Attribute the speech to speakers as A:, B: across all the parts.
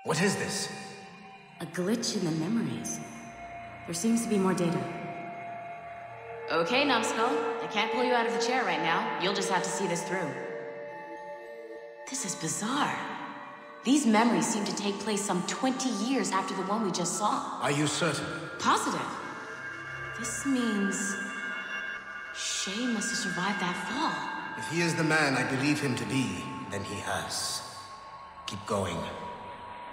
A: What is this?
B: A glitch in the memories. There seems to be more data. Okay, numbskull. I can't pull you out of the chair right now. You'll just have to see this through. This is bizarre. These memories seem to take place some 20 years after the one we just saw.
A: Are you certain?
B: Positive. This means... Shay must have survived that fall.
A: If he is the man I believe him to be, then he has. Keep going.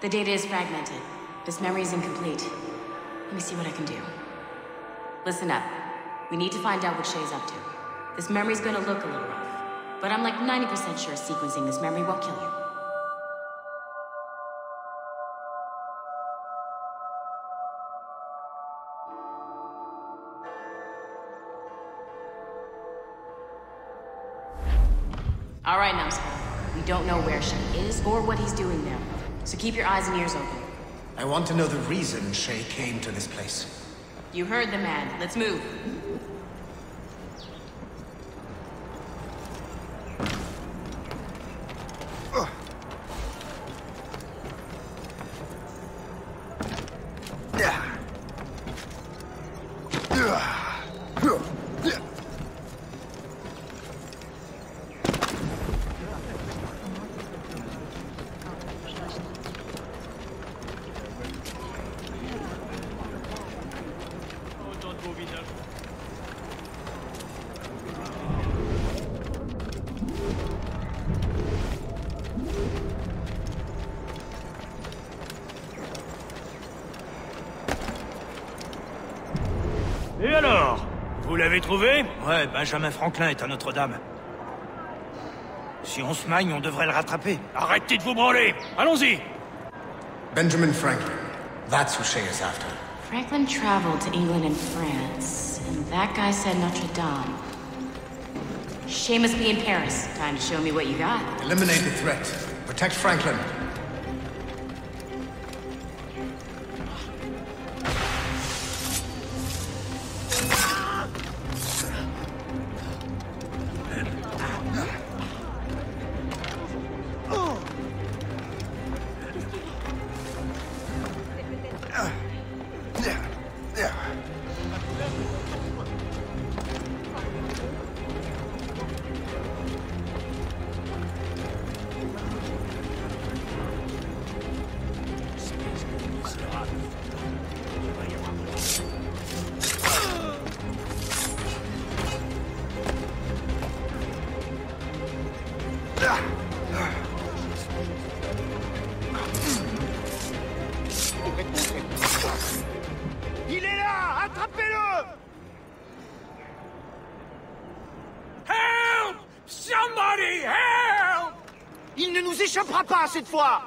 B: The data is fragmented. This memory is incomplete. Let me see what I can do. Listen up. We need to find out what Shay's up to. This memory's gonna look a little rough, but I'm like 90% sure sequencing this memory won't kill you. All right, numbskull. We don't know where Shay is or what he's doing there, so keep your eyes and ears open.
A: I want to know the reason Shay came to this place.
B: You heard the man. Let's move.
C: Et alors? Vous l'avez trouvé? Ouais, Benjamin Franklin est à Notre-Dame. Si on se magne, on devrait le rattraper. Arrêtez de vous branler! Allons-y!
A: Benjamin Franklin. That's who Shay is after.
B: Franklin traveled to England and France, and that guy said Notre-Dame. Shay must be in Paris. Time to show me what you got.
A: Eliminate the threat. Protect Franklin.
C: Il est là! Attrapez-le! Help! Somebody help! Il ne nous échappera pas cette fois!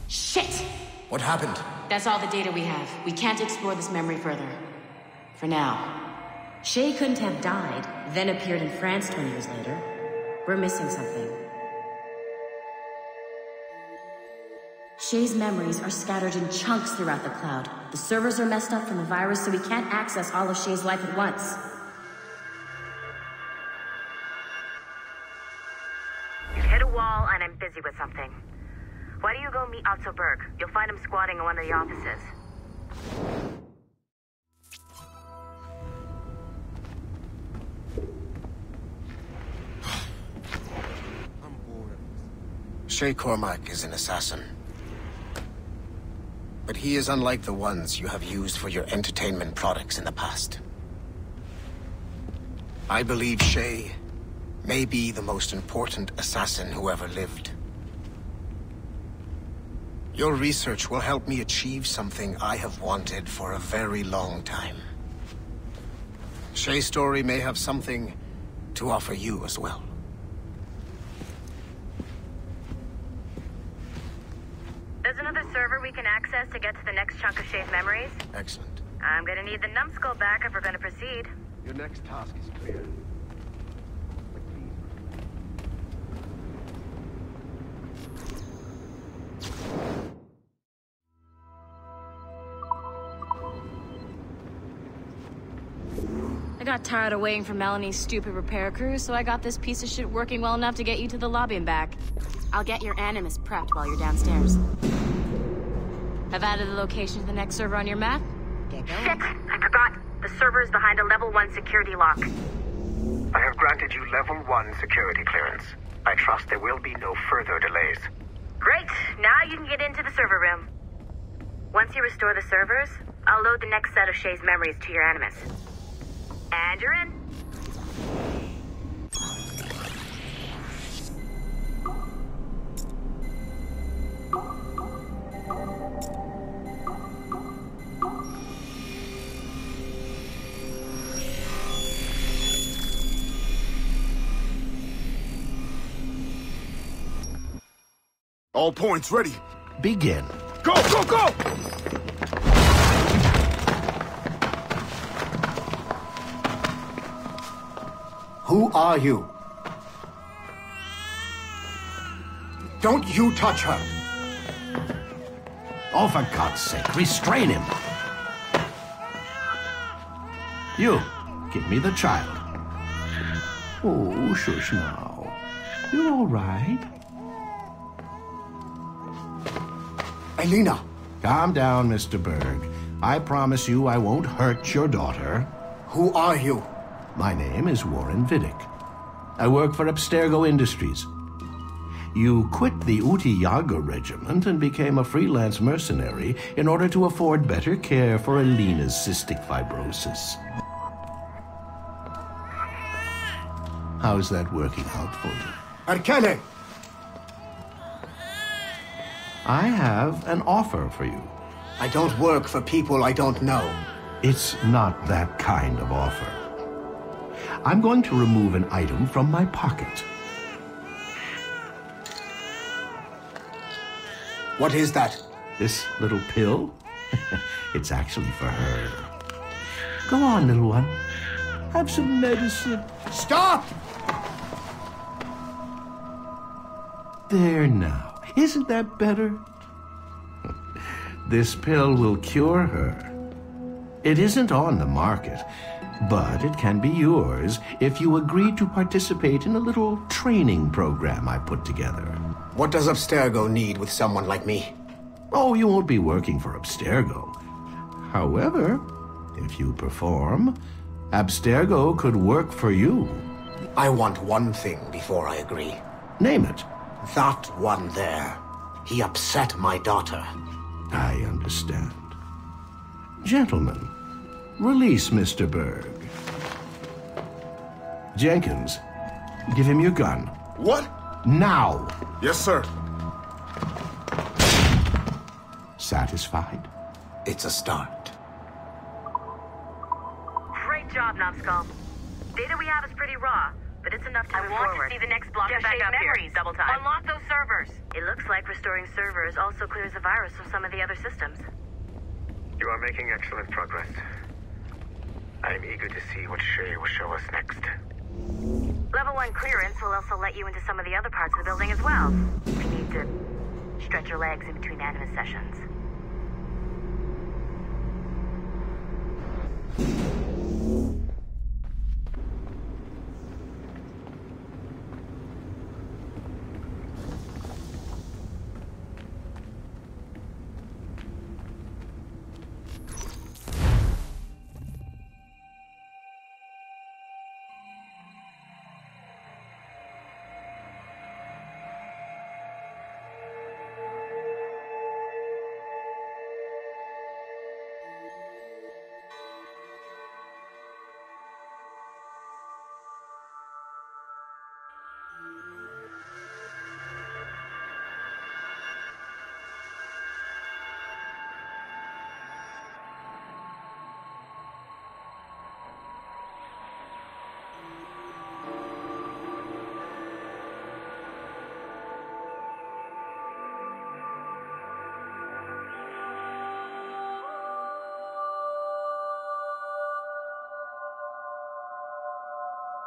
B: Shit!
A: What happened?
B: That's all the data we have. We can't explore this memory further. For now. Shay couldn't have died, then appeared in France 20 years later. We're missing something. Shay's memories are scattered in chunks throughout the cloud. The servers are messed up from the virus, so we can't access all of Shay's life at once.
D: You've hit a wall, and I'm busy with something. Why don't you go meet Otto Berg? You'll find him squatting in one of the offices.
A: Shay Cormac is an assassin. But he is unlike the ones you have used for your entertainment products in the past. I believe Shay may be the most important assassin who ever lived. Your research will help me achieve something I have wanted for a very long time. Shay's story may have something to offer you as well.
D: There's another server we can access to get to the next chunk of Shay's memories.
A: Excellent.
D: I'm gonna need the numbskull back if we're gonna proceed.
A: Your next task is clear.
B: I got tired of waiting for Melanie's stupid repair crew, so I got this piece of shit working well enough to get you to the lobby and back. I'll get your Animus prepped while you're downstairs. I've added the location to the next server on your map. Get going.
D: Shit! I forgot. The server is behind a level 1 security lock.
A: I have granted you level 1 security clearance. I trust there will be no further delays.
D: Great! Now you can get into the server room. Once you restore the servers, I'll load the next set of Shay's memories to your Animus. And you're in.
E: All points ready.
F: Begin.
E: Go, go, go!
A: Who are you? Don't you touch her!
F: Oh, for God's sake, restrain him! You, give me the child. Oh, shush now. You're all right.
A: Elena!
F: Calm down, Mr. Berg. I promise you I won't hurt your daughter.
A: Who are you?
F: My name is Warren Vidic. I work for Abstergo Industries. You quit the Utiyaga regiment and became a freelance mercenary in order to afford better care for Elena's cystic fibrosis. How's that working out for you?
A: Arkele!
F: I have an offer for you.
A: I don't work for people I don't know.
F: It's not that kind of offer. I'm going to remove an item from my pocket.
A: What is that?
F: This little pill? It's actually for her. Go on, little one. Have some medicine.
A: Stop!
F: There now. Isn't that better? This pill will cure her. It isn't on the market, but it can be yours if you agree to participate in a little training program I put together.
A: What does Abstergo need with someone like me?
F: Oh, you won't be working for Abstergo. However, if you perform, Abstergo could work for you.
A: I want one thing before I agree.
F: Name it.
A: That one there. He upset my daughter.
F: I understand. Gentlemen, release Mr. Berg. Jenkins, give him your gun.
E: What?
F: Now!
E: Yes, sir.
F: Satisfied?
A: It's a start.
D: Great job, Knobskull. Data we have is pretty raw, but it's enough to move forward. I want to see the next block of Shay's memories. Double time. Unlock those servers. It looks like restoring servers also clears the virus from some of the other systems.
A: You are making excellent progress. I am eager to see what Shay will show us next.
D: Level 1 clearance will also let you into some of the other parts of the building as well. We need to stretch your legs in between Animus sessions.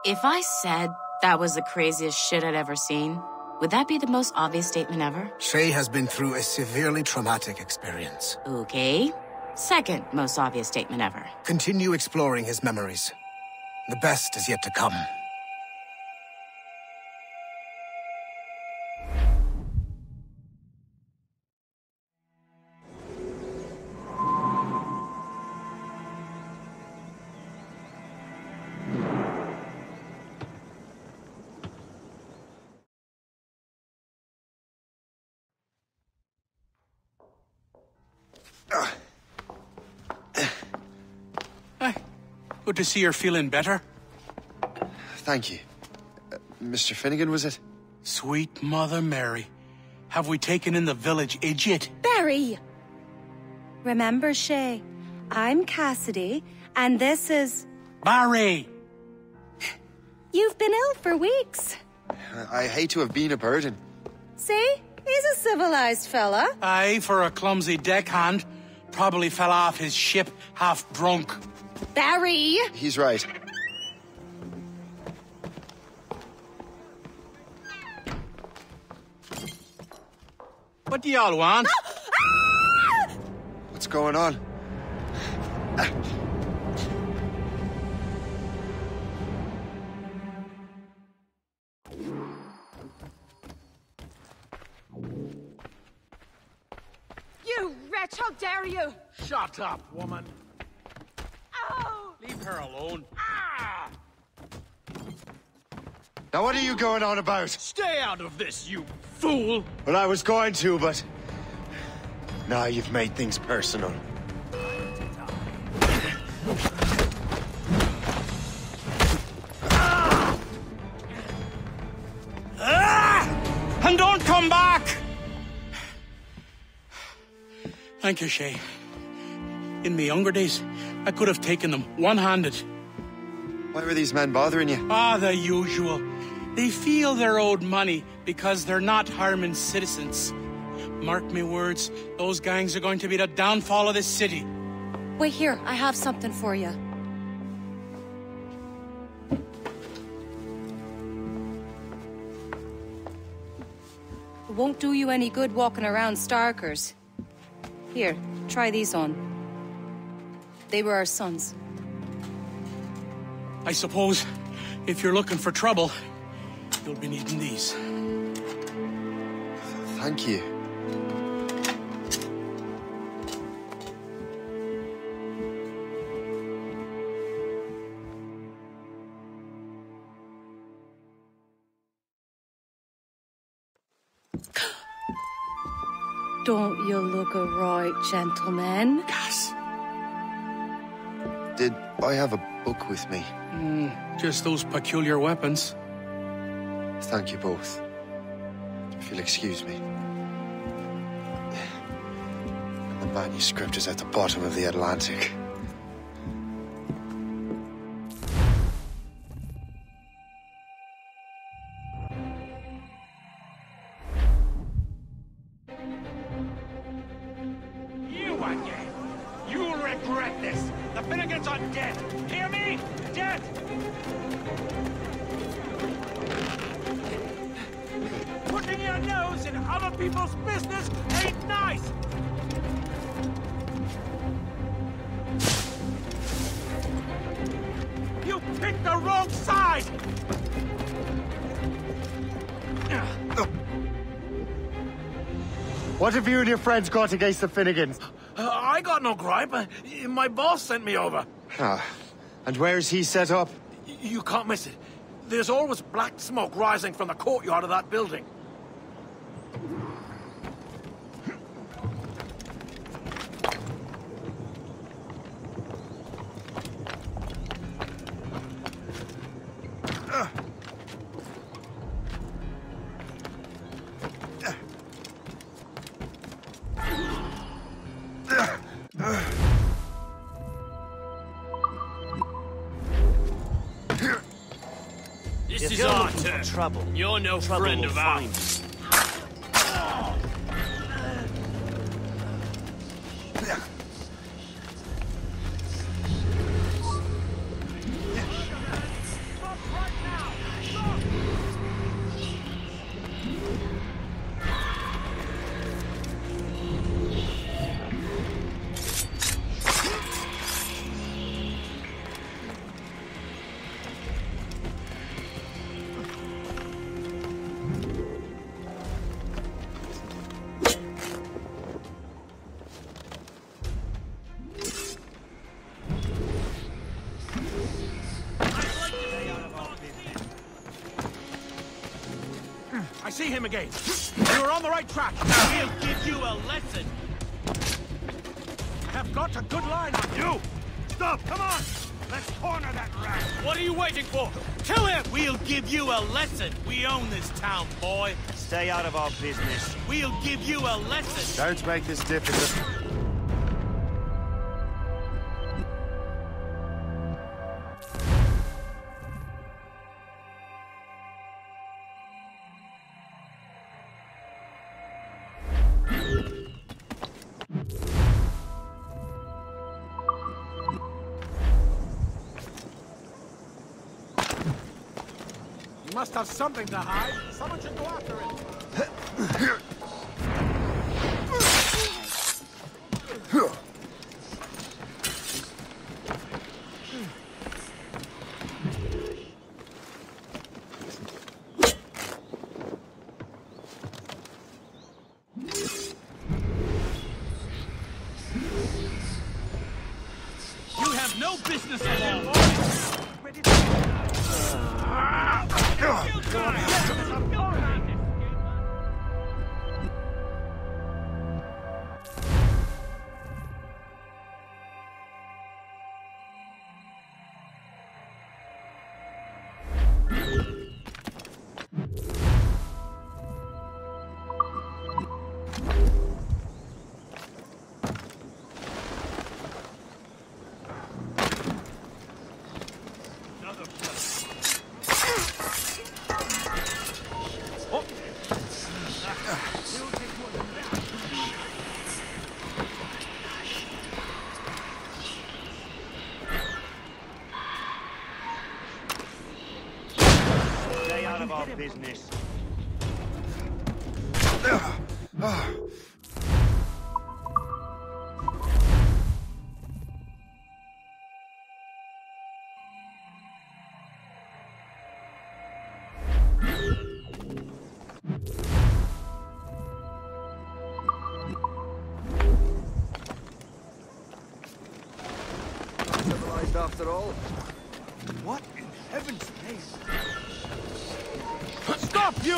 B: If I said that was the craziest shit I'd ever seen, would that be the most obvious statement ever?
A: Shay has been through a severely traumatic experience.
B: Okay. Second most obvious statement ever.
A: Continue exploring his memories.
C: The best is yet to come.
G: Good to see you're feeling better.
H: Thank you. Mr. Finnegan, was it?
G: Sweet Mother Mary. Have we taken in the village idiot?
I: Barry! Remember, Shay, I'm Cassidy, and this is...
G: Barry!
I: You've been ill for weeks.
H: I hate to have been a burden.
I: See? He's a civilized fella.
G: Aye, for a clumsy deckhand. Probably fell off his ship half drunk.
I: Barry!
H: He's right.
G: What do y'all want?
H: What's going on?
I: You wretch, how dare you!
C: Shut up, woman.
I: Ow!
G: Leave her alone.
C: Ah!
H: Now what are you going on about?
C: Stay out of this, you fool!
H: Well, I was going to, but... Now you've made things personal.
G: And don't come back! Thank you, Shay. In my younger days, I could have taken them one-handed.
H: Why were these men bothering you?
G: Ah, the usual. They feel they're owed money because they're not harming citizens. Mark me words, those gangs are going to be the downfall of this city.
I: Wait here, I have something for you. It won't do you any good walking around Starkers. Here, try these on. They were our sons.
G: I suppose, if you're looking for trouble, you'll be needing these.
H: Thank you.
I: Don't you look a right gentleman?
G: Gas.
H: Did I have a book with me?
G: Just those peculiar weapons.
H: Thank you both. If you'll excuse me. And the manuscript is at the bottom of the Atlantic.
C: You again! You'll regret this! The Finnegans are dead! Hear me? Dead! Putting your nose in other people's business ain't nice! You picked the wrong side!
H: What have you and your friends got against the Finnegans?
C: I got no gripe. My boss sent me over.
H: And where's he set up?
C: You can't miss it. There's always black smoke rising from the courtyard of that building.
J: This is our turn. Trouble. You're no friend of ours.
C: see him again. You were on the right track.
J: We'll give you a lesson.
C: Have got a good line on you. Stop, come on. Let's corner that rat.
J: What are you waiting for? Kill him! We'll give you a lesson. We own this town, boy.
H: Stay out of our business.
J: We'll give you a lesson.
H: Don't make this difficult.
C: You must have something to hide. Someone should go after it.
J: You have no business alone.
H: Stay out of our business.
C: Civilized after all. What in heaven's name? Stop, you!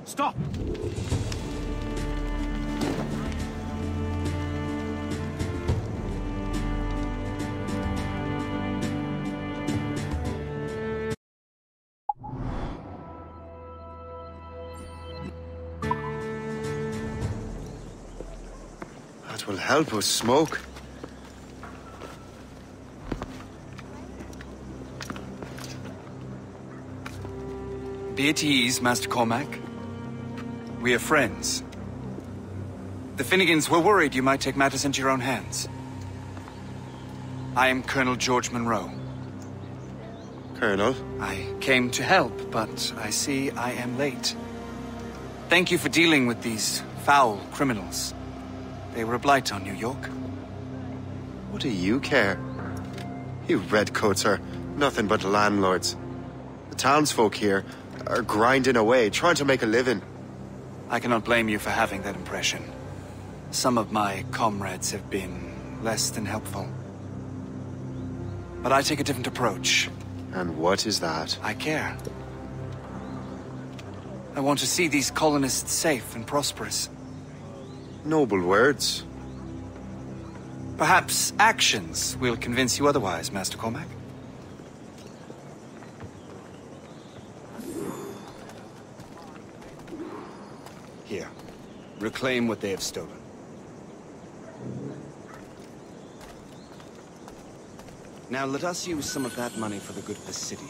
C: Stop!
H: That will help us smoke.
K: Be at ease, Master Cormac. We are friends. The Finnegans were worried you might take matters into your own hands. I am Colonel George Monroe.
H: Colonel?
K: I came to help, but I see I am late. Thank you for dealing with these foul criminals. They were a blight on New York.
H: What do you care? You redcoats are nothing but landlords. The townsfolk here are grinding away, trying to make a living.
K: I cannot blame you for having that impression. Some of my comrades have been less than helpful. But I take a different approach.
H: And what is that?
K: I care. I want to see these colonists safe and prosperous.
H: Noble words.
K: Perhaps actions will convince you otherwise, Master Cormac.
L: Here. Reclaim what they have stolen. Now let us use some of that money for the good of the city.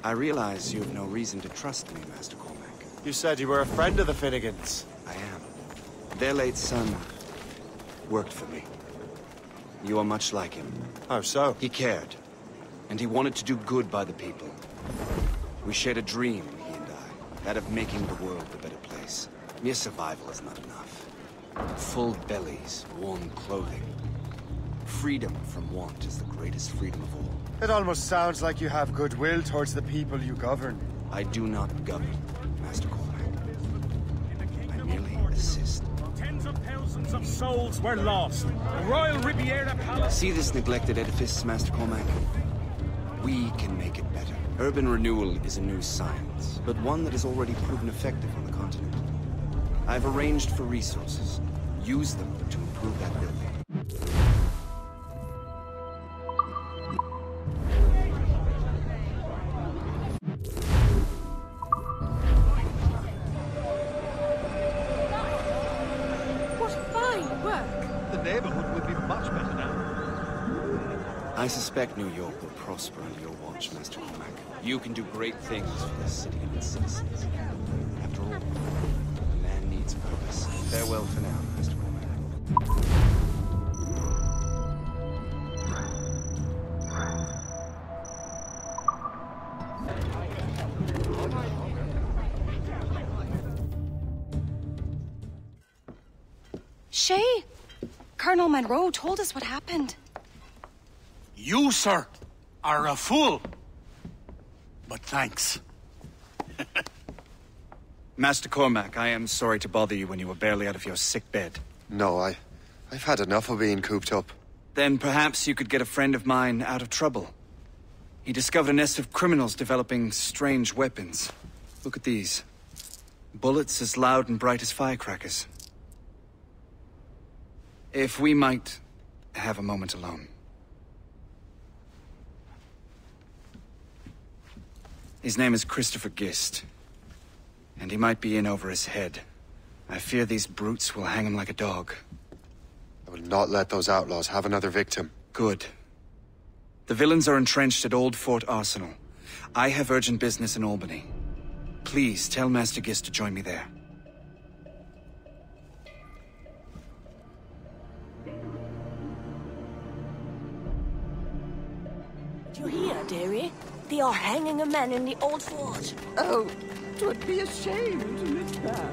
L: I realize you have no reason to trust me, Master Cormac.
H: You said you were a friend of the Finnegans.
L: I am. Their late son worked for me. You are much like him.
H: How so?
L: He cared. And he wanted to do good by the people. We shared a dream, he and I, that of making the world a better place. Mere survival is not enough. Full bellies, warm clothing. Freedom from want is the greatest freedom of all.
H: It almost sounds like you have goodwill towards the people you govern.
L: I do not govern, Master Cormac. I merely assist.
C: Tens of thousands of souls were lost. The Royal Riviera Palace...
L: See this neglected edifice, Master Cormac? We can make it better. Urban renewal is a new science, but one that has already proven effective on the continent. I've arranged for resources. Use them to improve that building. I suspect New York will prosper under your watch, Master Cormac. You can do great things for this city and its citizens. After all, a man needs purpose. Farewell for now, Master Cormac.
I: Shay! Colonel Monroe told us what happened.
G: You, sir, are a fool. But thanks.
K: Master Cormac, I am sorry to bother you when you were barely out of your sick bed.
H: No, I've had enough of being cooped up.
K: Then perhaps you could get a friend of mine out of trouble. He discovered a nest of criminals developing strange weapons. Look at these. Bullets as loud and bright as firecrackers. If we might have a moment alone. His name is Christopher Gist, and he might be in over his head. I fear these brutes will hang him like a dog.
H: I will not let those outlaws have another victim.
K: Good. The villains are entrenched at Old Fort Arsenal. I have urgent business in Albany. Please tell Master Gist to join me there.
M: Do you hear, dearie? They are hanging a man in the old fort.
N: Oh, 'twould be a shame to miss that.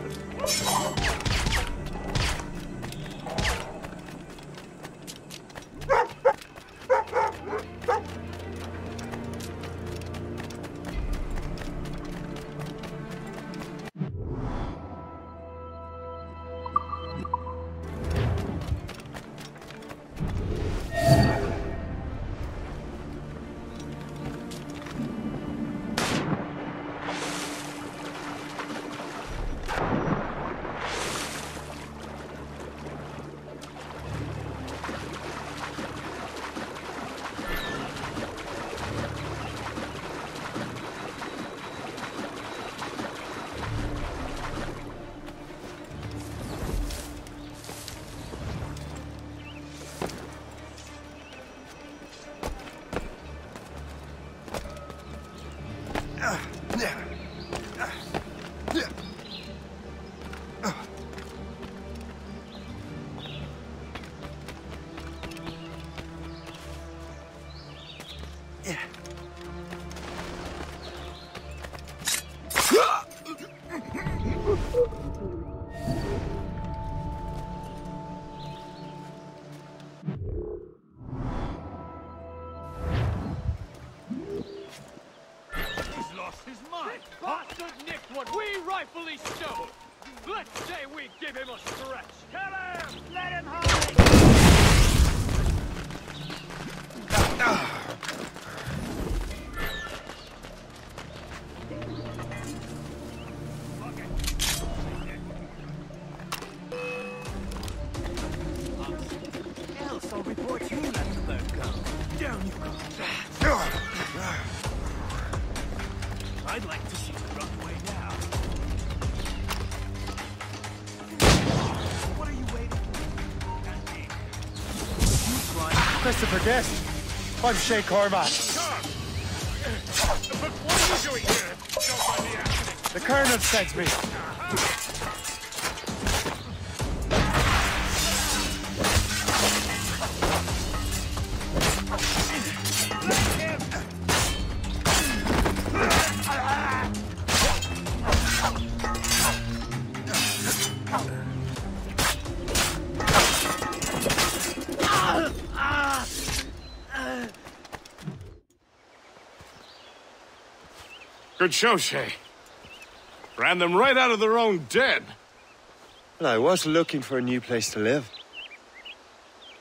C: Rightfully so. Let's say we give him a stretch. Kill him! Let him hide!
J: Else I'll report you let the bird go. Down you go. I'd like to see the runway now. What are you waiting for?
H: Christopher Guest. I'm Shay Cormac.
C: But what are you doing here? Don't mind me asking.
H: The Colonel sent me.
E: Good show, Shay. Ran them right out of their own den.
H: Well, I was looking for a new place to live.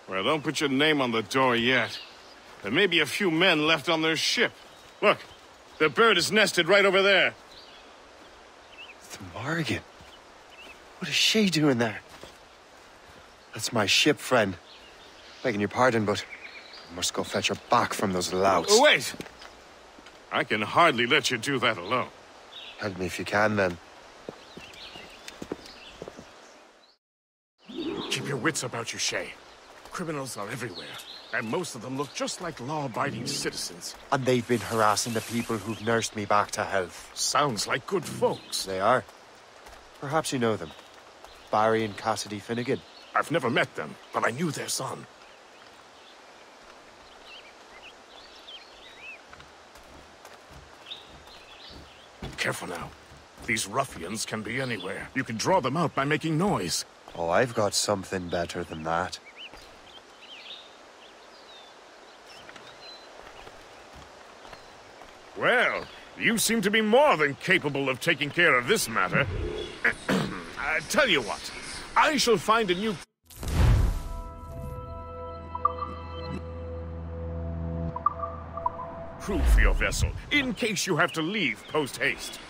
E: Well, don't put your name on the door yet. There may be a few men left on their ship. Look, the bird is nested right over there.
H: The Morrigan. What is Shay doing there? That's my ship, friend. Begging your pardon, but I must go fetch her back from those louts.
E: Oh, wait! I can hardly let you do that alone.
H: Help me if you can, then.
E: Keep your wits about you, Shay. Criminals are everywhere, and most of them look just like law-abiding citizens.
H: And they've been harassing the people who've nursed me back to health.
E: Sounds like good folks.
H: They are. Perhaps you know them. Barry and Cassidy Finnegan.
E: I've never met them, but I knew their son. Careful now. These ruffians can be anywhere. You can draw them out by making noise.
H: Oh, I've got something better than that.
E: Well, you seem to be more than capable of taking care of this matter. I tell you what, I shall find a new... crew for your vessel, in case you have to leave post-haste.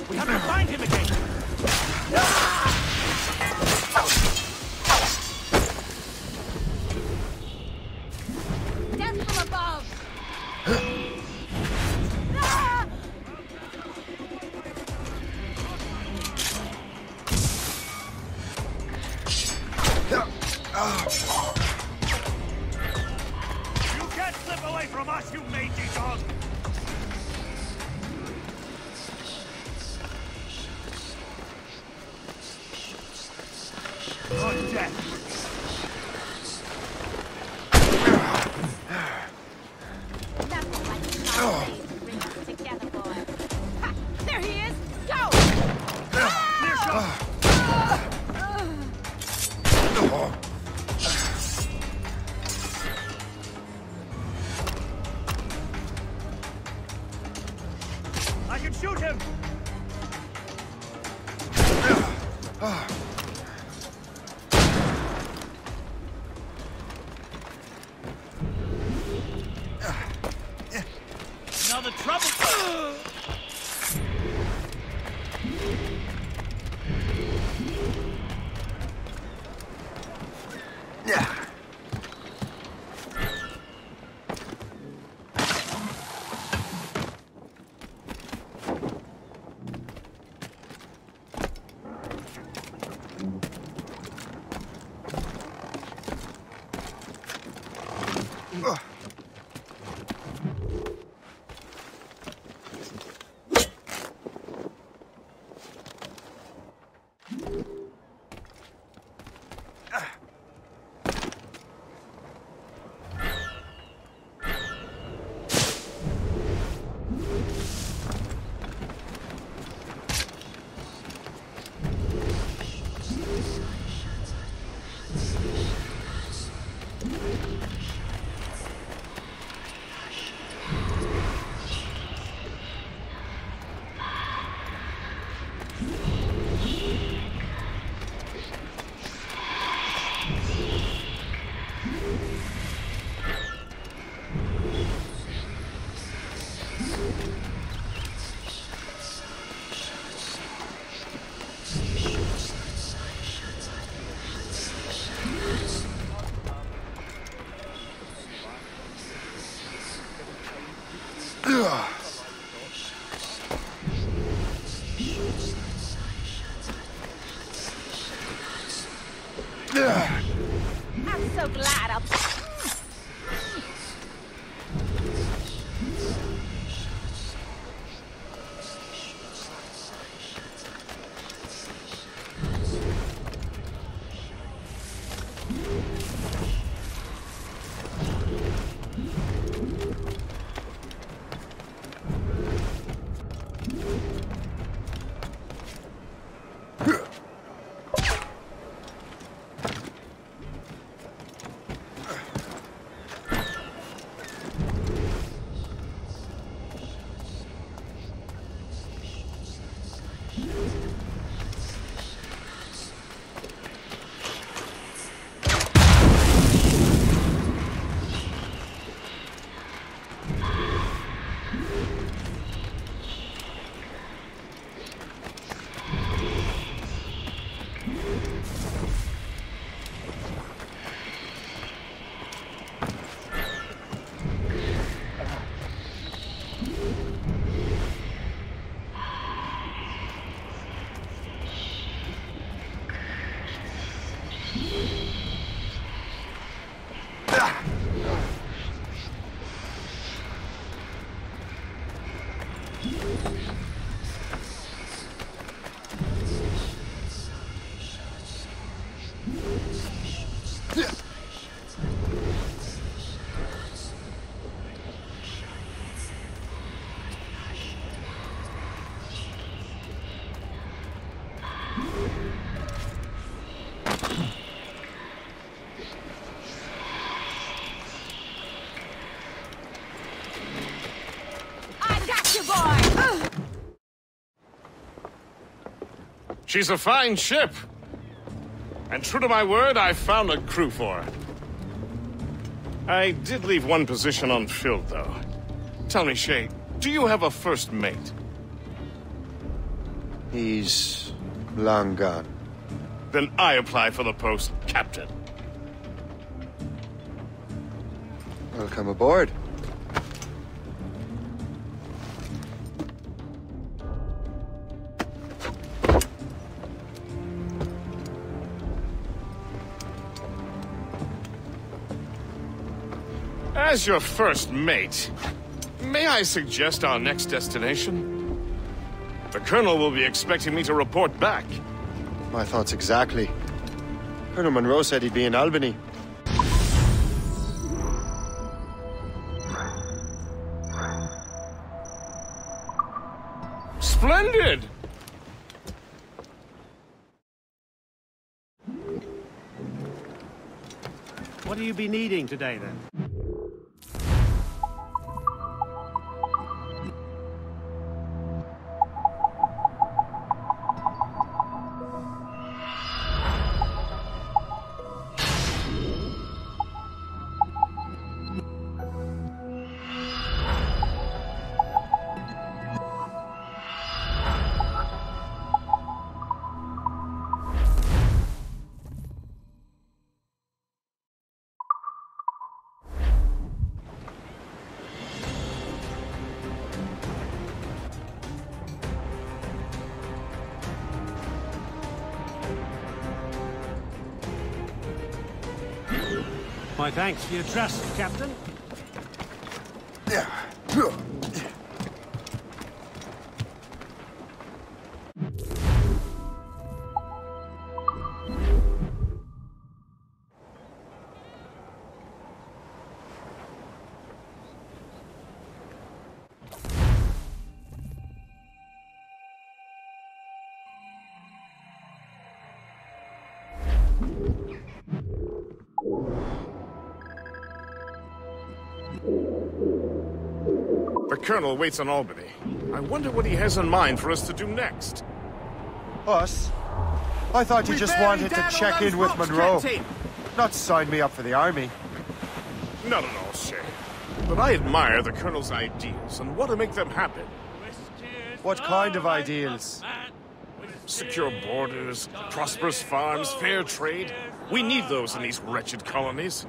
J: We have to find him again.
O: Death from above!
J: You can't slip away from us, you mangy dog! On death!
O: Nothing like the blade to bring us together, boy. Ha! There he is! Go!
J: Clear shot! I can shoot him! Now the trouble...
O: I'm so glad I'm...
E: She's a fine ship. And true to my word, I found a crew for her. I did leave one position unfilled, though. Tell me, Shay, do you have a first mate?
H: He's long gone.
E: Then I apply for the post, Captain.
H: Welcome aboard.
E: As your first mate, may I suggest our next destination? The Colonel will be expecting me to report back.
H: My thoughts exactly. Colonel Monroe said he'd be in Albany.
E: Splendid!
P: What do you be needing today, then? My thanks for your trust, Captain.
E: The Colonel waits on Albany. I wonder what he has in mind for us to do next.
H: Us? I thought you just wanted to check in with Monroe. Not sign me up for the army.
E: Not at all, Shay. But I admire the Colonel's ideals and want to make them happen.
H: What kind of ideals?
E: Secure borders, prosperous farms, fair trade. We need those in these wretched colonies.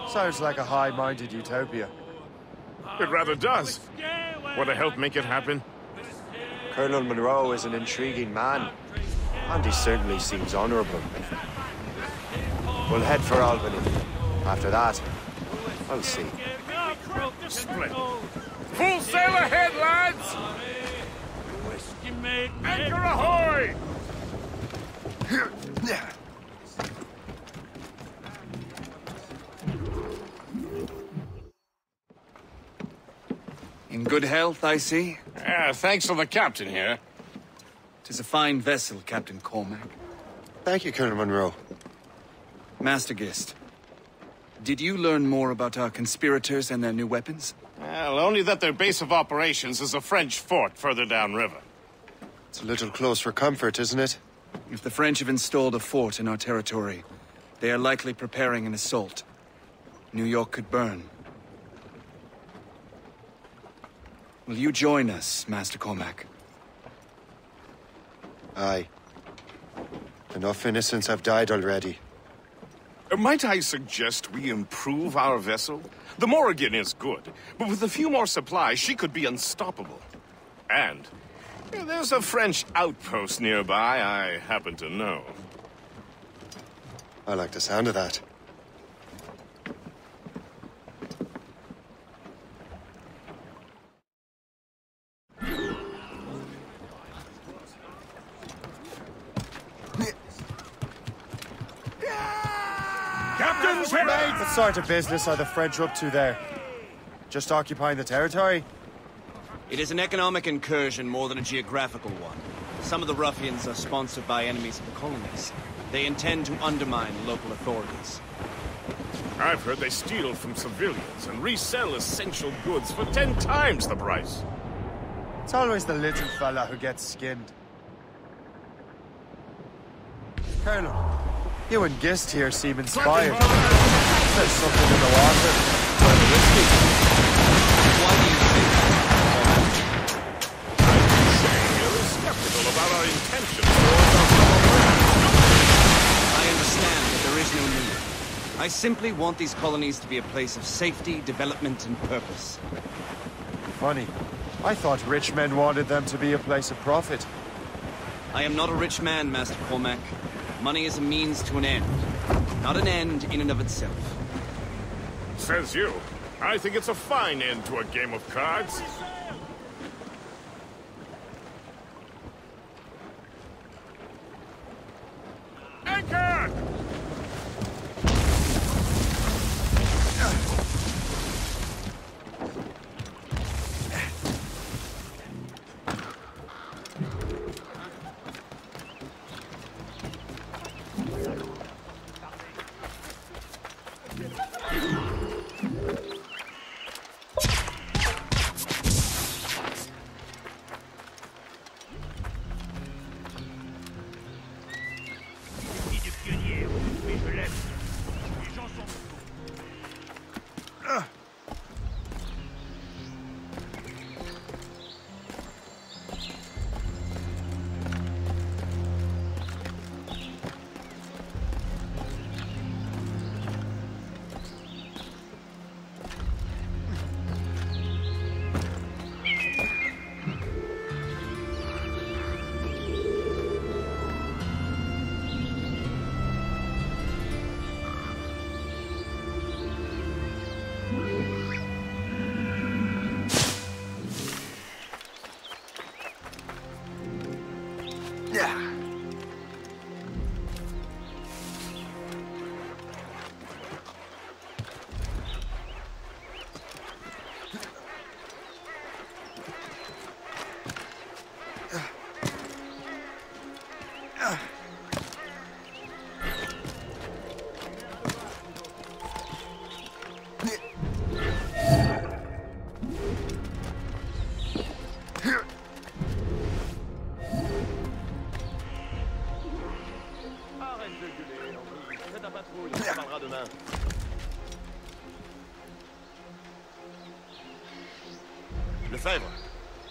H: Sounds like a high-minded utopia.
E: It rather does. Want to help make it happen?
H: Colonel Monroe is an intriguing man, and he certainly seems honorable. We'll head for Albany. After that, I'll see.
E: Splendid. Full sail ahead, lads! Anchor ahoy!
K: In good health, I see.
E: Thanks to the captain here.
K: 'Tis a fine vessel, Captain Cormac.
H: Thank you, Colonel Monroe.
K: Master Gist, did you learn more about our conspirators and their new weapons?
E: Well, only that their base of operations is a French fort further downriver.
H: It's a little close for comfort, isn't it?
K: If the French have installed a fort in our territory, they are likely preparing an assault. New York could burn. Will you join us, Master Cormac?
H: Aye. Enough innocents have died already.
E: Might I suggest we improve our vessel? The Morrigan is good, but with a few more supplies, she could be unstoppable. And there's a French outpost nearby I happen to know.
H: I like the sound of that.
C: Captain's here!
H: What sort of business are the French up to there? Just occupying the territory?
L: It is an economic incursion more than a geographical one. Some of the ruffians are sponsored by enemies of the colonies. They intend to undermine local authorities.
E: I've heard they steal from civilians and resell essential goods for 10 times the price.
H: It's always the little fella who gets skinned. Colonel, you and Gist here seem inspired. There's something in the water. Or the whiskey.
L: Why do you think
E: Shay is skeptical about our intentions towards our fellow
L: I understand that there is no need. I simply want these colonies to be a place of safety, development, and purpose.
H: Funny. I thought rich men wanted them to be a place of profit.
L: I am not a rich man, Master Cormac. Money is a means to an end, not an end in and of itself.
E: Says you. I think it's a fine end to a game of cards. Anchor!
Q: Lefebvre,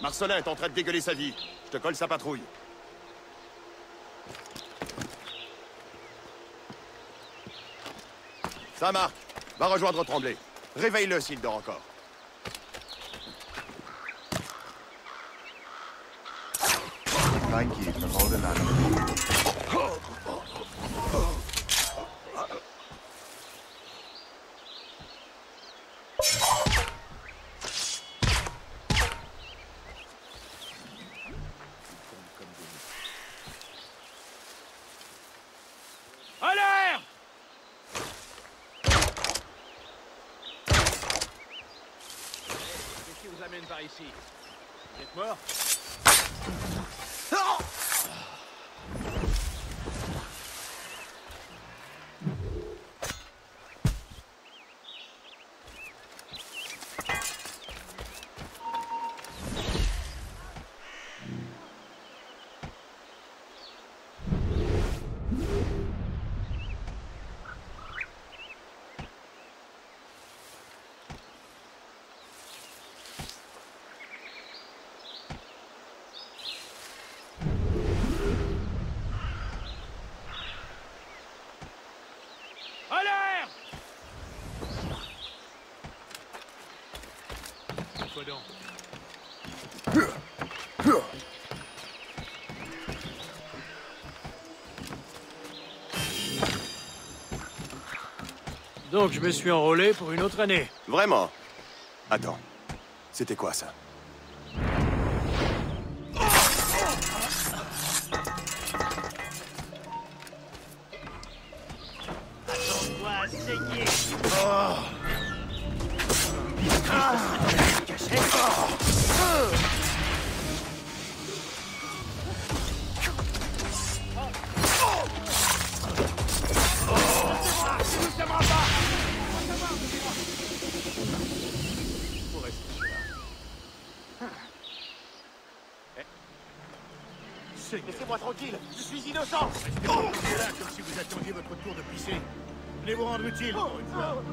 Q: Marcelin est en train de dégueuler sa vie. Je te colle sa patrouille. Saint-Marc, va rejoindre Tremblay. Réveille-le s'il dort encore.
H: Thank you for holding that.
C: Par ici. Vous êtes mort?
P: Donc je me suis enrôlé pour une autre année.
Q: Vraiment? Attends, c'était quoi ça?
C: Attends-toi à saigner.
Q: Laissez-moi tranquille, je suis innocent.
C: Restez là comme si vous attendiez votre tour de pisser. Venez vous rendre utile pour une fois.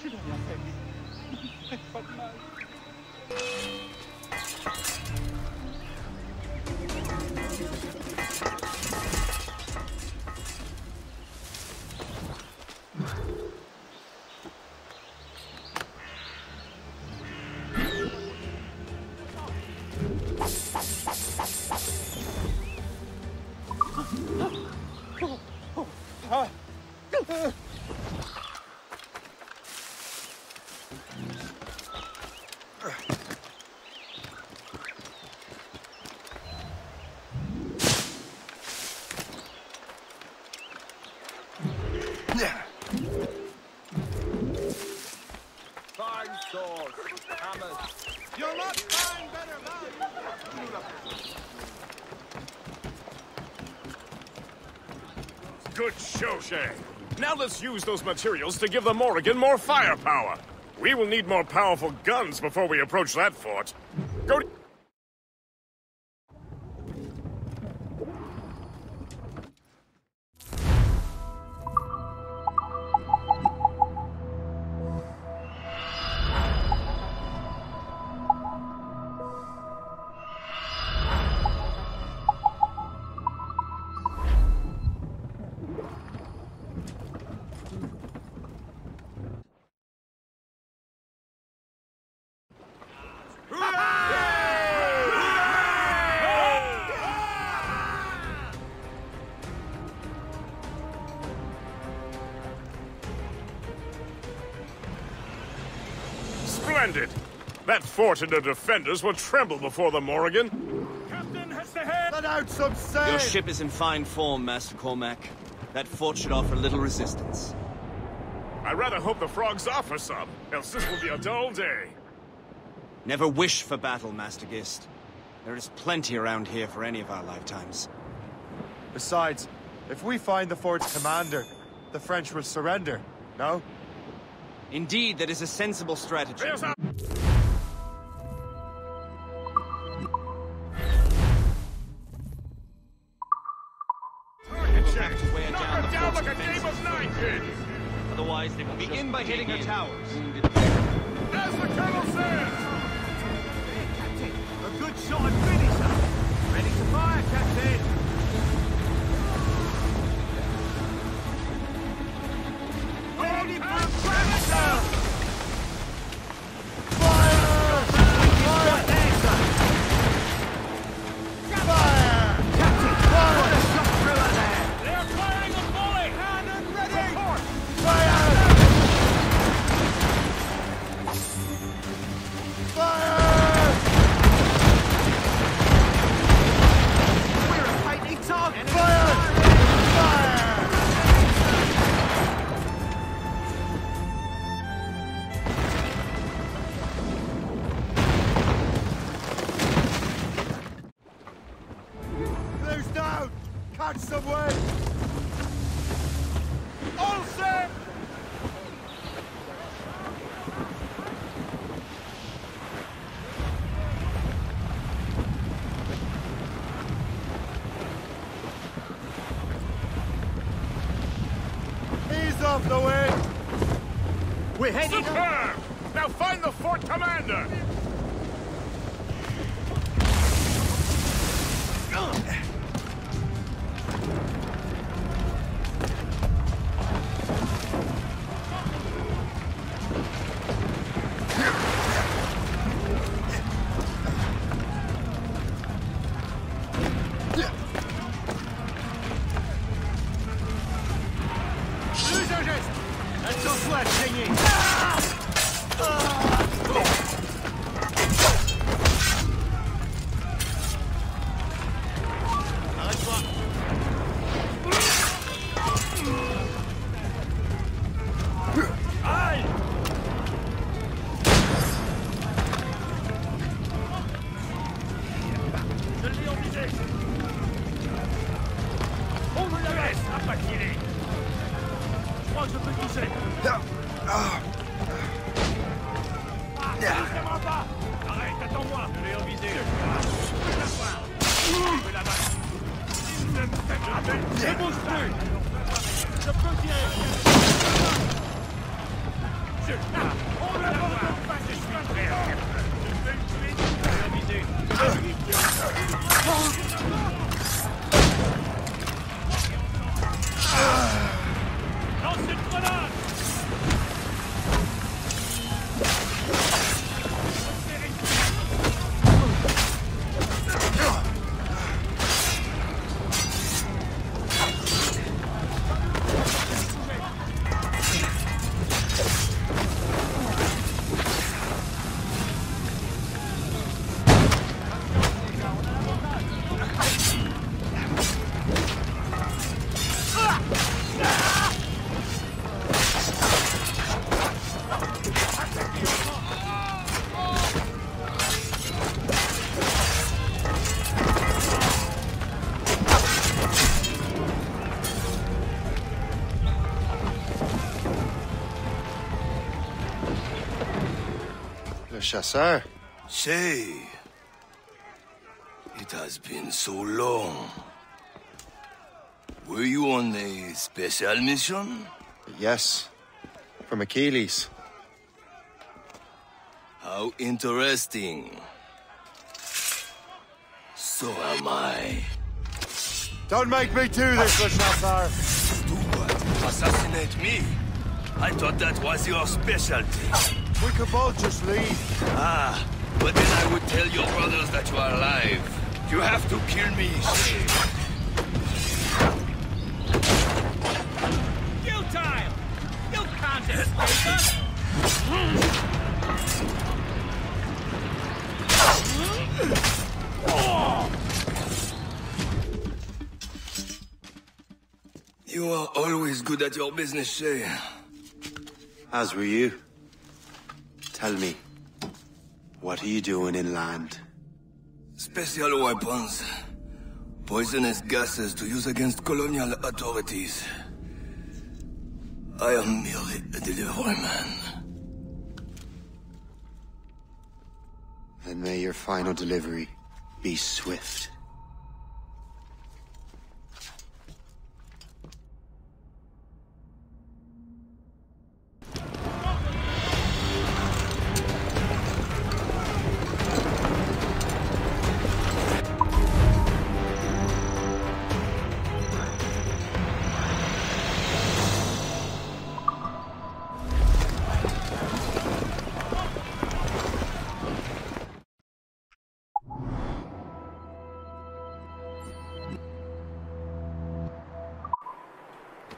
C: Je n'ai rien fait. Faites pas de mal.
Q: Fine swords, hammers.
C: You'll not find better value.
E: Good show, Shay. Now let's use those materials to give the Morrigan more firepower. We will need more powerful guns before we approach that fort. Go to... Splendid! That fort and the defenders will tremble before the Morrigan.
C: Captain has the head.
H: Let out some sail!
L: Your ship is in fine form, Master Cormac. That fort should offer little resistance.
E: I rather hope the frogs offer some, else this will be a dull day.
L: Never wish for battle, Master Gist. There is plenty around here for any of our lifetimes.
H: Besides, if we find the fort's commander, the French will surrender, no?
L: Indeed, that is a sensible strategy.
E: Down like a game of nine pins!
L: Otherwise, they will begin by hitting our towers.
E: As the Colonel says!
C: Captain, a good shot and finisher. Ready to fire, Captain. Ready for gravity!
H: Catch some way!
C: All set!
H: Ease off the way!
C: We're heading
E: Superb! Now find the fort commander!
H: Chasseur.
R: Shay. It has been so long. Were you on a special mission?
H: Yes. From Achilles.
R: How interesting. So am I.
H: Don't make me do this, Le Chasseur!
R: Do what? Assassinate me? I thought that was your specialty.
H: We could both just leave.
R: Ah, but then I would tell your brothers that you are alive. You have to kill me, Shay.
C: Kill time! You can't escape us!
R: You are always good at your business, Shay.
H: As were you. Tell me, what are you doing inland?
R: Special weapons. Poisonous gases to use against colonial authorities. I am merely a delivery man.
H: Then may your final delivery be swift.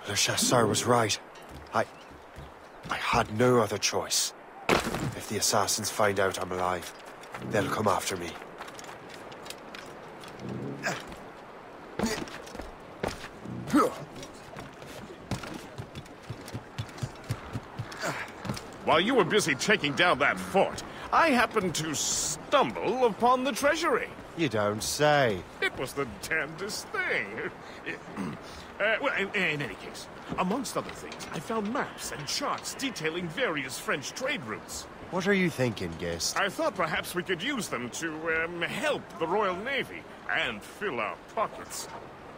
H: Le Chasseur was right. I had no other choice. If the assassins find out I'm alive, they'll come after me.
E: While you were busy taking down that fort, I happened to stumble upon the treasury.
H: You don't say.
E: It was the damnedest thing. Well, in any case, amongst other things, I found maps and charts detailing various French trade routes.
H: What are you thinking, Guest?
E: I thought perhaps we could use them to help the Royal Navy and fill our pockets.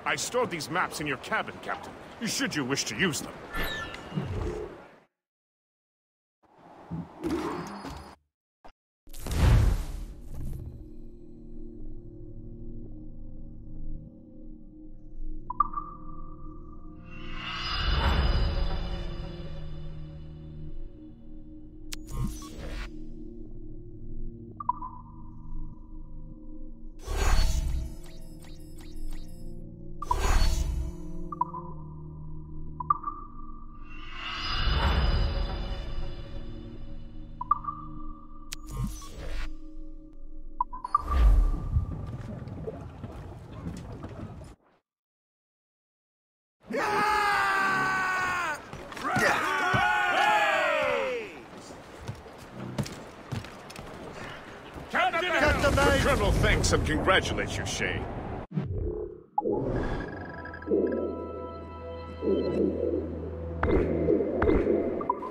E: I stored these maps in your cabin, Captain, should you wish to use them. The Colonel thanks and congratulates you, Shay.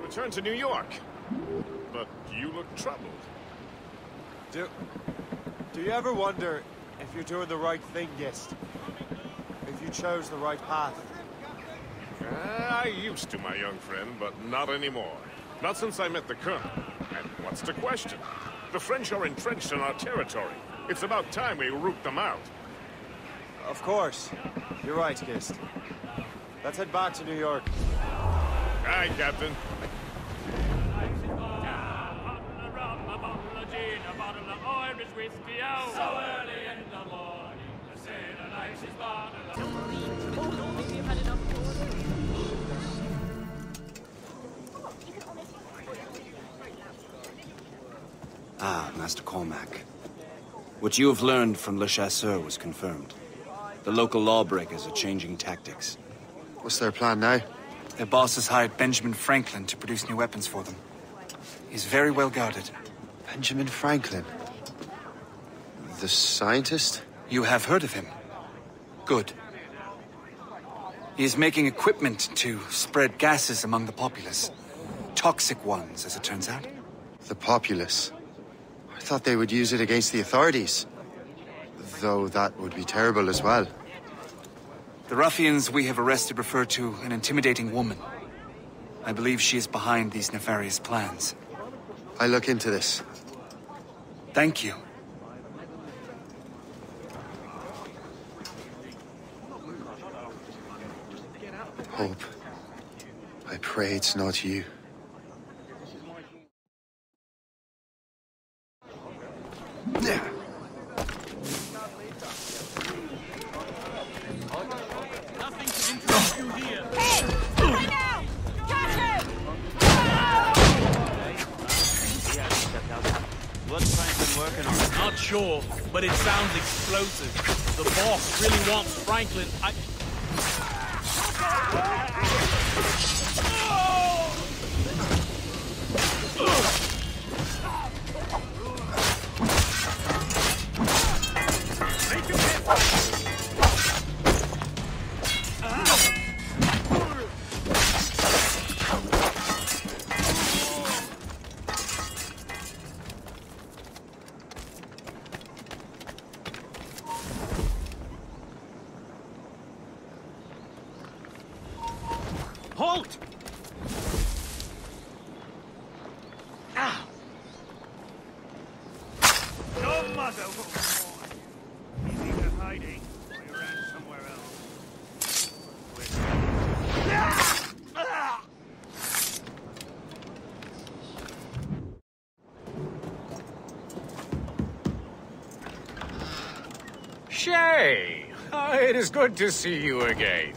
E: Return to New York. But you look troubled.
H: Do you ever wonder if you're doing the right thing, Guest? If you you chose the right path.
E: I used to, my young friend, but not anymore. Not since I met the Colonel. And what's the question? The French are entrenched in our territory. It's about time we root them out.
H: Of course. You're right, Kist. Let's head back to New York.
E: Aye, Captain.
L: Ah, Master Cormac. What you have learned from Le Chasseur was confirmed. The local lawbreakers are changing tactics.
H: What's their plan now?
K: Their boss has hired Benjamin Franklin to produce new weapons for them. He's very well guarded.
H: Benjamin Franklin? The scientist?
K: You have heard of him? Good. He is making equipment to spread gases among the populace. Toxic ones, as it turns out.
H: The populace? I thought they would use it against the authorities. Though that would be terrible as well.
K: The ruffians we have arrested refer to an intimidating woman. I believe she is behind these nefarious plans.
H: I'll look into this.
K: Thank you.
H: Hope. I pray it's not you.
J: Not sure, but it sounds explosive. The boss really wants Franklin. Halt! Ah! No matter what. Maybe you're hiding or you ran somewhere else.
S: Shay! It is good to see you again.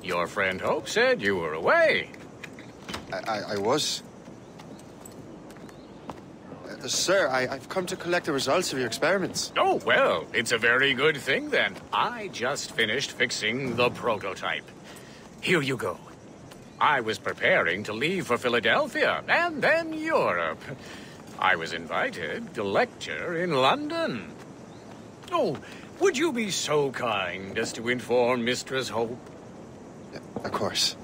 S: Your friend Hope said you were away.
H: I was. Sir, I've come to collect the results of your experiments.
S: Oh, well, it's a very good thing then. I just finished fixing the prototype. Here you go. I was preparing to leave for Philadelphia and then Europe. I was invited to lecture in London. Oh, would you be so kind as to inform Mistress Hope?
H: Of course.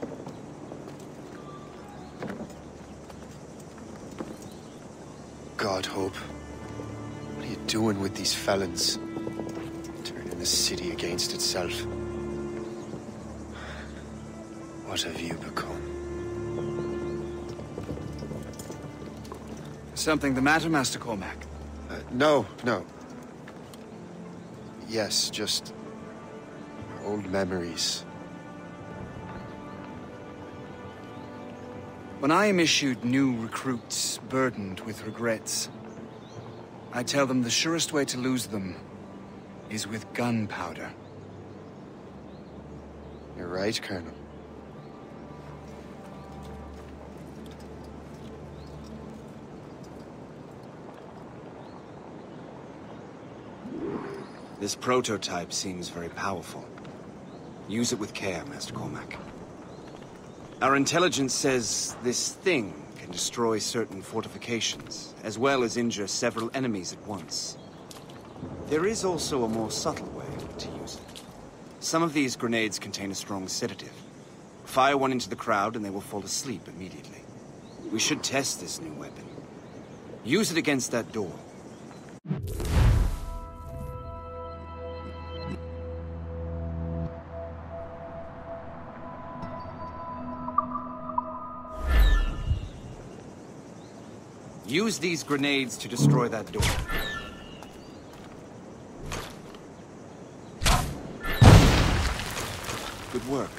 H: God, Hope. What are you doing with these felons? Turning the city against itself. What have you become?
K: Something the matter, Master Cormac?
H: No. Yes, just old memories.
K: When I am issued new recruits burdened with regrets, I tell them the surest way to lose them is with gunpowder.
H: You're right, Colonel.
L: This prototype seems very powerful. Use it with care, Master Cormac. Our intelligence says this thing can destroy certain fortifications, as well as injure several enemies at once. There is also a more subtle way to use it. Some of these grenades contain a strong sedative. Fire one into the crowd and they will fall asleep immediately. We should test this new weapon. Use it against that door. Use these grenades to destroy that door. Good work.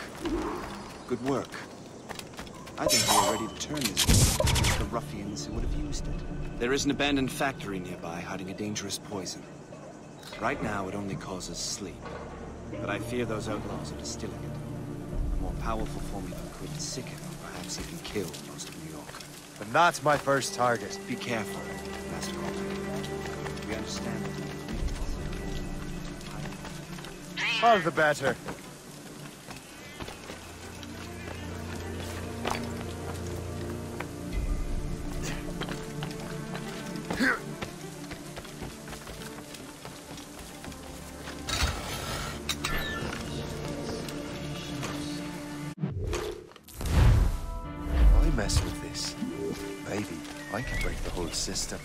L: Good work. I think we are ready to turn this against the ruffians who would have used it. There is an abandoned factory nearby hiding a dangerous poison. Right now, it only causes sleep. But I fear those outlaws are distilling it. A more powerful formula could sicken or perhaps even kill most of New York.
H: But not my first target.
L: Be careful, Master Cormac. We understand that.
H: All the better. Mess with this. Maybe I can break the whole system.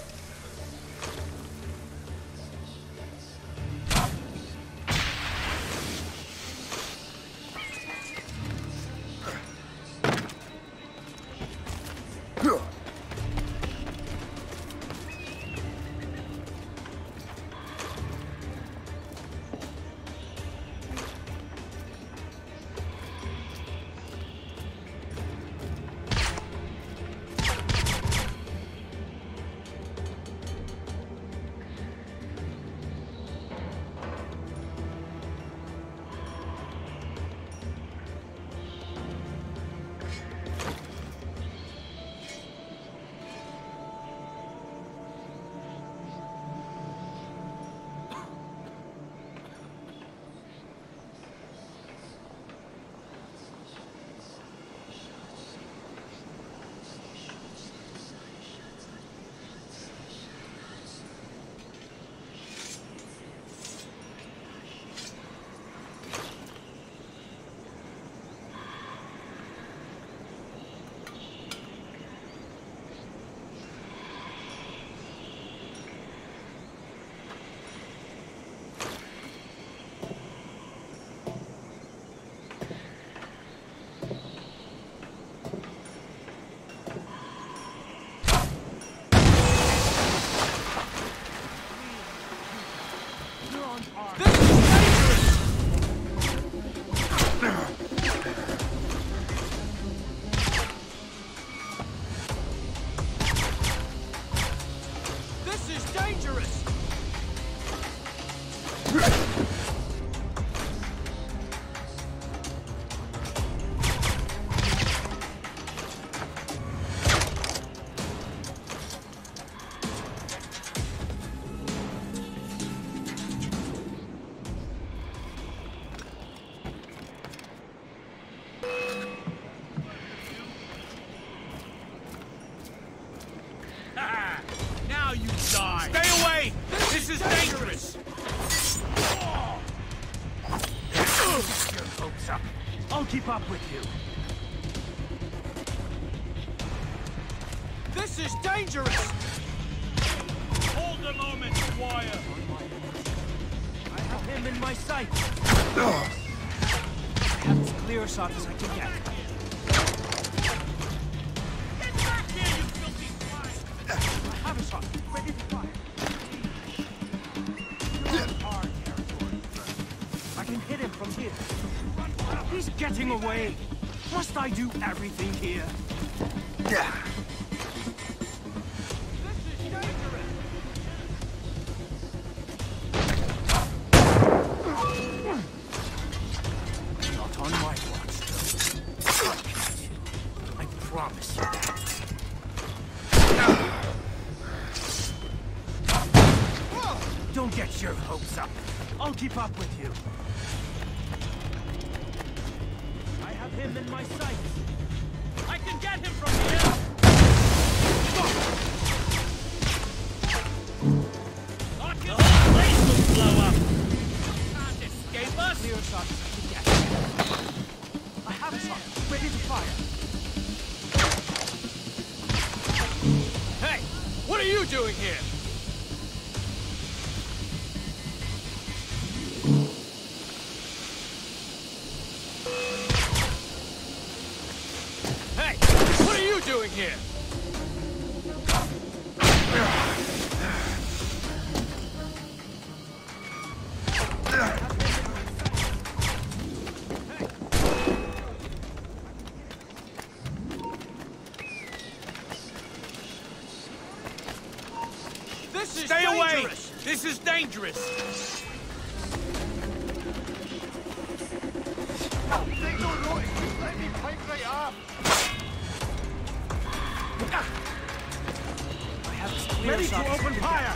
C: Stay away! This is dangerous! Get your hopes up. I'll keep up with you. This is dangerous! Hold a moment, Squire. I have him in my sight. I have as clear a shot as I can get. Get back here, you filthy swine! I have a shot. Ready to fire. You're on our territory, friend. I can hit him from here. He's getting away. Must I do everything here? Yeah. Not on my watch. I promise you that. Don't get your hopes up. I'll keep up with you. I have him in my sight. I can get him from here. The whole place will blow up. You can't escape us. Clear shot. I have a shot. Ready to fire. Hey, what are you doing here? Hey, what are you doing here? Stay away! This is dangerous!
J: They don't know it. Let me pipe right up.
C: I have this clear
J: Ready
C: shot.
J: to open fire!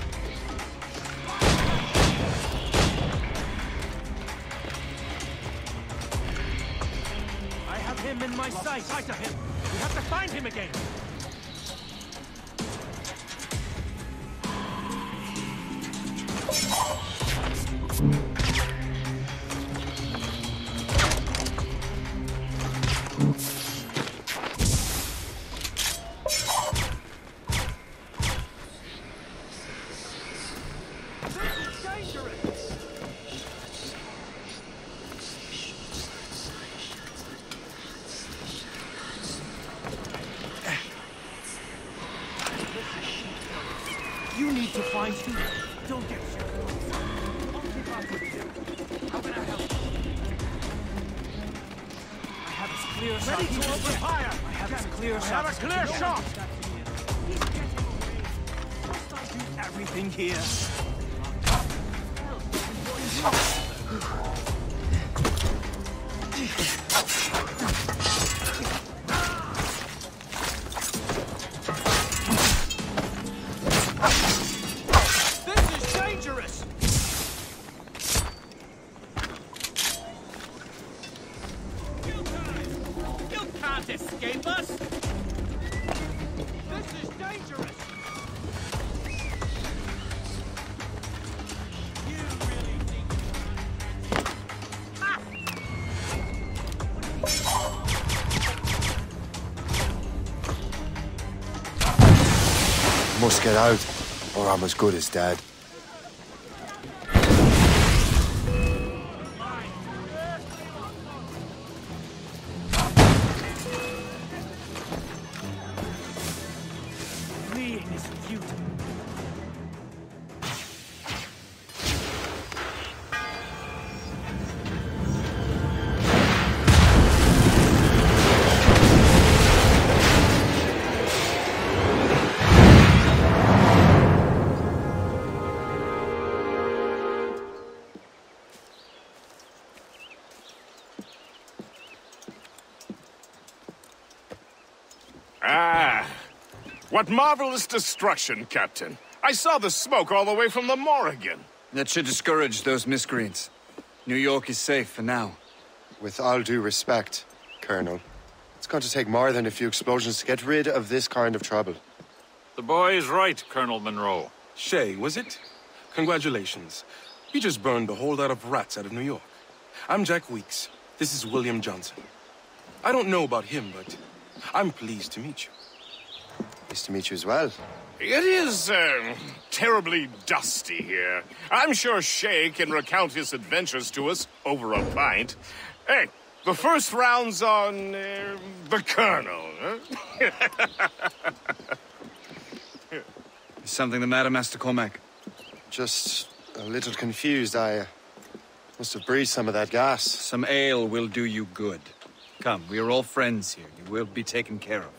C: I have him in my sight. Sight of him. We have to find him again. You need to find Sue. Don't get shot. I'll keep up with you. How can I help? I have this clear shot.
J: Ready to open fire!
C: I have this clear shot.
J: I have a clear shot!
C: He's getting away. Must I do everything here?
J: Escape us? This is dangerous! You really think... Ha!
H: Must get out, or I'm as good as dead.
E: What marvelous destruction, Captain. I saw the smoke all the way from the Morrigan.
K: That should discourage those miscreants. New York is safe for now.
H: With all due respect, Colonel, it's going to take more than a few explosions to get rid of this kind of trouble.
T: The boy is right, Colonel Monroe.
U: Shay, was it? Congratulations. You just burned a whole lot of rats out of New York. I'm Jack Weeks. This is William Johnson. I don't know about him, but I'm pleased to meet you.
H: Nice to meet you as well.
E: It is, terribly dusty here. I'm sure Shay can recount his adventures to us over a pint. Hey, the first round's on, the Colonel, huh?
K: Is something the matter, Master Cormac?
H: Just a little confused. I must have breathed some of that gas.
K: Some ale will do you good. Come, we are all friends here. You will be taken care of.